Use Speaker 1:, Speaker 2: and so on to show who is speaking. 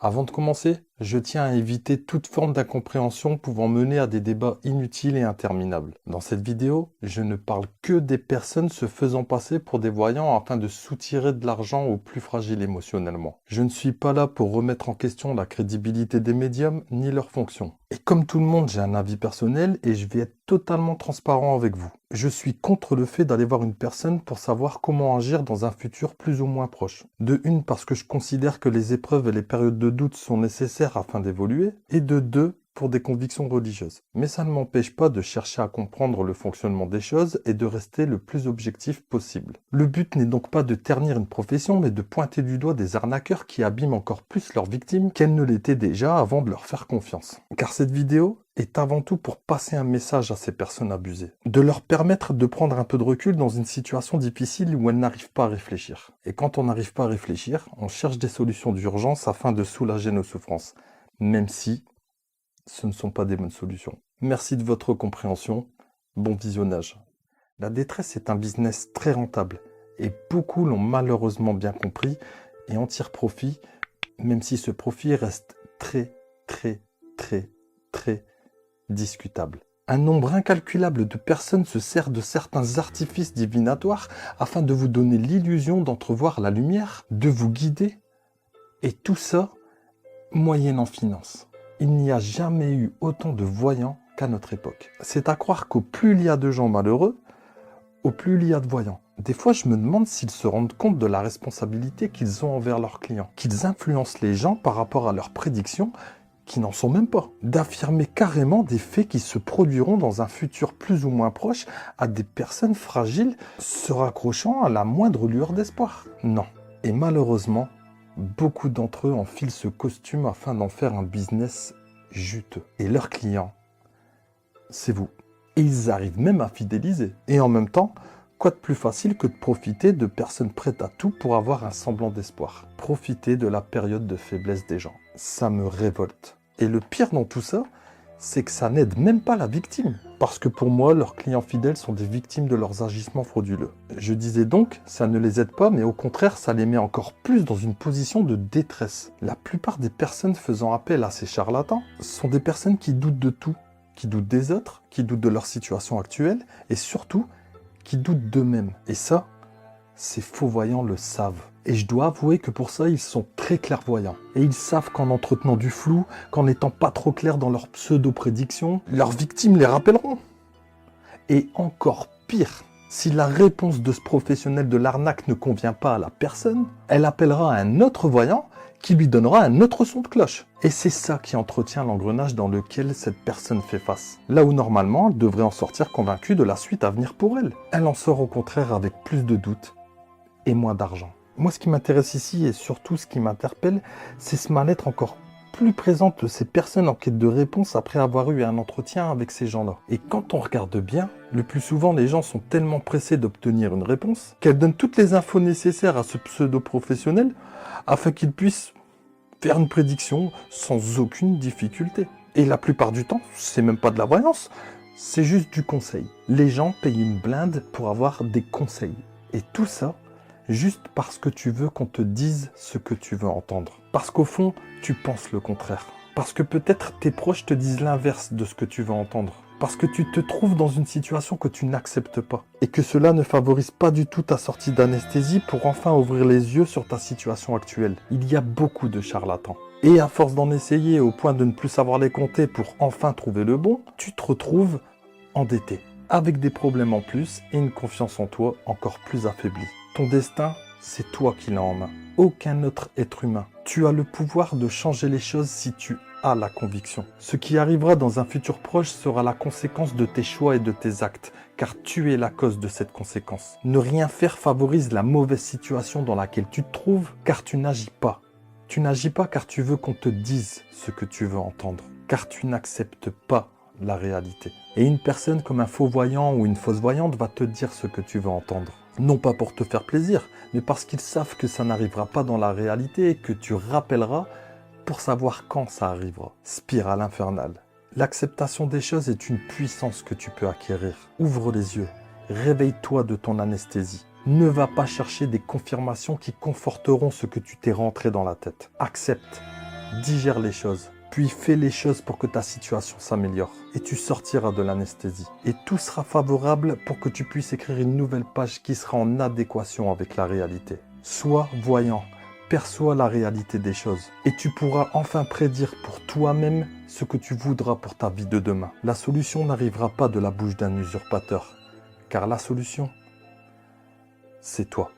Speaker 1: Avant de commencer, je tiens à éviter toute forme d'incompréhension pouvant mener à des débats inutiles et interminables. Dans cette vidéo, je ne parle que des personnes se faisant passer pour des voyants afin de soutirer de l'argent aux plus fragiles émotionnellement. Je ne suis pas là pour remettre en question la crédibilité des médiums ni leur fonction. Et comme tout le monde, j'ai un avis personnel et je vais être totalement transparent avec vous. Je suis contre le fait d'aller voir une personne pour savoir comment agir dans un futur plus ou moins proche. De une, parce que je considère que les épreuves et les périodes de doute sont nécessaires afin d'évoluer, et de deux, pour des convictions religieuses. Mais ça ne m'empêche pas de chercher à comprendre le fonctionnement des choses et de rester le plus objectif possible. Le but n'est donc pas de ternir une profession, mais de pointer du doigt des arnaqueurs qui abîment encore plus leurs victimes qu'elles ne l'étaient déjà avant de leur faire confiance. Car cette vidéo est avant tout pour passer un message à ces personnes abusées. De leur permettre de prendre un peu de recul dans une situation difficile où elles n'arrivent pas à réfléchir. Et quand on n'arrive pas à réfléchir, on cherche des solutions d'urgence afin de soulager nos souffrances. Même si ce ne sont pas des bonnes solutions. Merci de votre compréhension. Bon visionnage. La détresse est un business très rentable et beaucoup l'ont malheureusement bien compris et en tirent profit, même si ce profit reste très discutable. Un nombre incalculable de personnes se sert de certains artifices divinatoires afin de vous donner l'illusion d'entrevoir la lumière, de vous guider, et tout ça moyennant finance. Il n'y a jamais eu autant de voyants qu'à notre époque. C'est à croire qu'au plus il y a de gens malheureux, au plus il y a de voyants. Des fois, je me demande s'ils se rendent compte de la responsabilité qu'ils ont envers leurs clients, qu'ils influencent les gens par rapport à leurs prédictions qui n'en sont même pas, d'affirmer carrément des faits qui se produiront dans un futur plus ou moins proche à des personnes fragiles se raccrochant à la moindre lueur d'espoir. Non. Et malheureusement, beaucoup d'entre eux enfilent ce costume afin d'en faire un business juteux. Et leurs clients, c'est vous. Et ils arrivent même à fidéliser. Et en même temps, quoi de plus facile que de profiter de personnes prêtes à tout pour avoir un semblant d'espoir. Profiter de la période de faiblesse des gens. Ça me révolte. Et le pire dans tout ça, c'est que ça n'aide même pas la victime. Parce que pour moi, leurs clients fidèles sont des victimes de leurs agissements frauduleux. Je disais donc, ça ne les aide pas, mais au contraire, ça les met encore plus dans une position de détresse. La plupart des personnes faisant appel à ces charlatans sont des personnes qui doutent de tout, qui doutent des autres, qui doutent de leur situation actuelle, et surtout, qui doutent d'eux-mêmes. Et ça, ces faux voyants le savent. Et je dois avouer que pour ça, ils sont très clairvoyants. Et ils savent qu'en entretenant du flou, qu'en n'étant pas trop clairs dans leurs pseudo-prédictions, leurs victimes les rappelleront. Et encore pire, si la réponse de ce professionnel de l'arnaque ne convient pas à la personne, elle appellera un autre voyant qui lui donnera un autre son de cloche. Et c'est ça qui entretient l'engrenage dans lequel cette personne fait face. Là où normalement, elle devrait en sortir convaincue de la suite à venir pour elle. Elle en sort au contraire avec plus de doutes et moins d'argent. Moi, ce qui m'intéresse ici, et surtout ce qui m'interpelle, c'est ce mal-être encore plus présent de ces personnes en quête de réponse après avoir eu un entretien avec ces gens-là. Et quand on regarde bien, le plus souvent, les gens sont tellement pressés d'obtenir une réponse qu'elles donnent toutes les infos nécessaires à ce pseudo-professionnel afin qu'il puisse faire une prédiction sans aucune difficulté. Et la plupart du temps, c'est même pas de la voyance, c'est juste du conseil. Les gens payent une blinde pour avoir des conseils. Et tout ça, juste parce que tu veux qu'on te dise ce que tu veux entendre. Parce qu'au fond, tu penses le contraire. Parce que peut-être tes proches te disent l'inverse de ce que tu veux entendre. Parce que tu te trouves dans une situation que tu n'acceptes pas. Et que cela ne favorise pas du tout ta sortie d'anesthésie pour enfin ouvrir les yeux sur ta situation actuelle. Il y a beaucoup de charlatans. Et à force d'en essayer au point de ne plus savoir les compter pour enfin trouver le bon, tu te retrouves endetté. Avec des problèmes en plus et une confiance en toi encore plus affaiblie. Ton destin, c'est toi qui l'as en main. Aucun autre être humain. Tu as le pouvoir de changer les choses si tu as la conviction. Ce qui arrivera dans un futur proche sera la conséquence de tes choix et de tes actes, car tu es la cause de cette conséquence. Ne rien faire favorise la mauvaise situation dans laquelle tu te trouves, car tu n'agis pas. Tu n'agis pas car tu veux qu'on te dise ce que tu veux entendre, car tu n'acceptes pas la réalité. Et une personne comme un faux voyant ou une fausse voyante va te dire ce que tu veux entendre. Non pas pour te faire plaisir, mais parce qu'ils savent que ça n'arrivera pas dans la réalité et que tu rappelleras pour savoir quand ça arrivera. Spirale infernale. L'acceptation des choses est une puissance que tu peux acquérir. Ouvre les yeux, réveille-toi de ton anesthésie. Ne va pas chercher des confirmations qui conforteront ce que tu t'es rentré dans la tête. Accepte, digère les choses. Puis fais les choses pour que ta situation s'améliore. Et tu sortiras de l'anesthésie. Et tout sera favorable pour que tu puisses écrire une nouvelle page qui sera en adéquation avec la réalité. Sois voyant. Perçois la réalité des choses. Et tu pourras enfin prédire pour toi-même ce que tu voudras pour ta vie de demain. La solution n'arrivera pas de la bouche d'un usurpateur. Car la solution, c'est toi.